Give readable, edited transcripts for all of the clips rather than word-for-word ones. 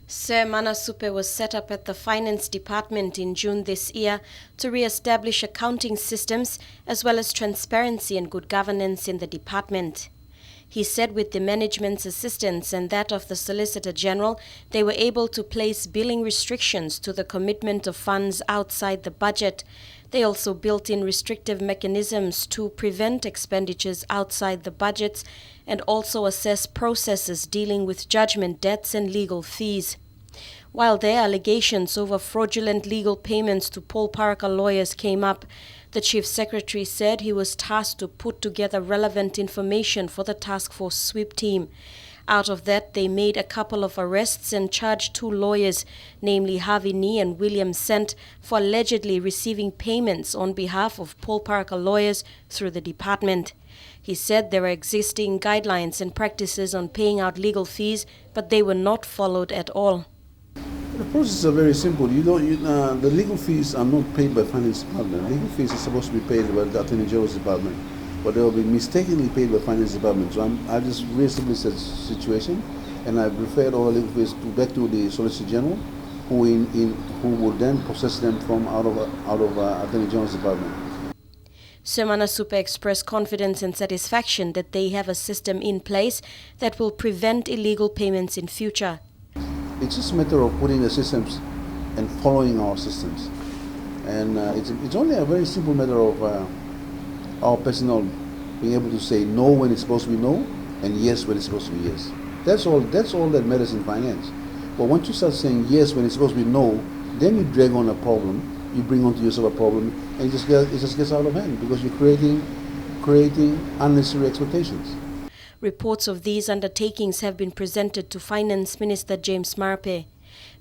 Sir Manasupe was set up at the Finance Department in June this year to re-establish accounting systems as well as transparency and good governance in the department. He said with the management's assistance and that of the Solicitor General, they were able to place billing restrictions to the commitment of funds outside the budget. They also built in restrictive mechanisms to prevent expenditures outside the budgets and also assess processes dealing with judgment debts and legal fees. While their allegations over fraudulent legal payments to Paul Paraka lawyers came up, the Chief Secretary said he was tasked to put together relevant information for the task force sweep team. Out of that, they made a couple of arrests and charged two lawyers, namely Harvey Nee and William Sent, for allegedly receiving payments on behalf of Paul Paraka lawyers through the department. He said there are existing guidelines and practices on paying out legal fees, but they were not followed at all. The processes are very simple. The legal fees are not paid by Finance Department. Legal fees are supposed to be paid by the Attorney General's Department, but they will be mistakenly paid by Finance Department. So I just reestablished the situation, and I've referred all legal fees back to the Solicitor General, who will then process them from out of Attorney General's Department. Sir Manasupe expressed confidence and satisfaction that they have a system in place that will prevent illegal payments in future. It's just a matter of putting the systems and following our systems. And it's only a very simple matter of our personnel being able to say no when it's supposed to be no and yes when it's supposed to be yes. That's all that matters in finance. But once you start saying yes when it's supposed to be no, then you drag on a problem, you bring onto yourself a problem, and it just gets out of hand because you're creating unnecessary expectations. Reports of these undertakings have been presented to Finance Minister James Marape.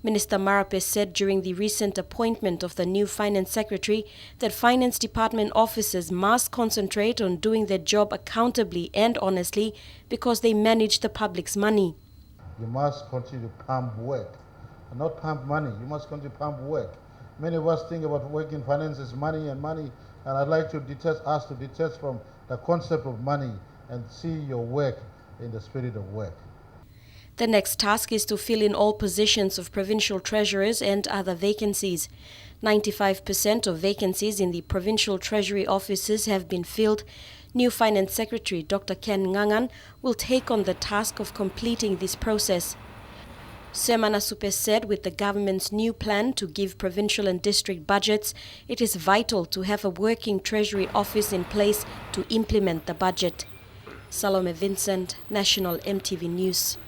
Minister Marape said during the recent appointment of the new Finance Secretary that Finance Department officers must concentrate on doing their job accountably and honestly because they manage the public's money. You must continue to pump work, and not pump money. You must continue to pump work. Many of us think about work in finance as money, and I'd like to detach from the concept of money and see your work in the spirit of work. The next task is to fill in all positions of provincial treasurers and other vacancies. 95% of vacancies in the provincial treasury offices have been filled. New Finance Secretary Dr. Ken Ngangan will take on the task of completing this process. Sir Manasupe said with the government's new plan to give provincial and district budgets, it is vital to have a working treasury office in place to implement the budget. Salome Vincent, National MTV News.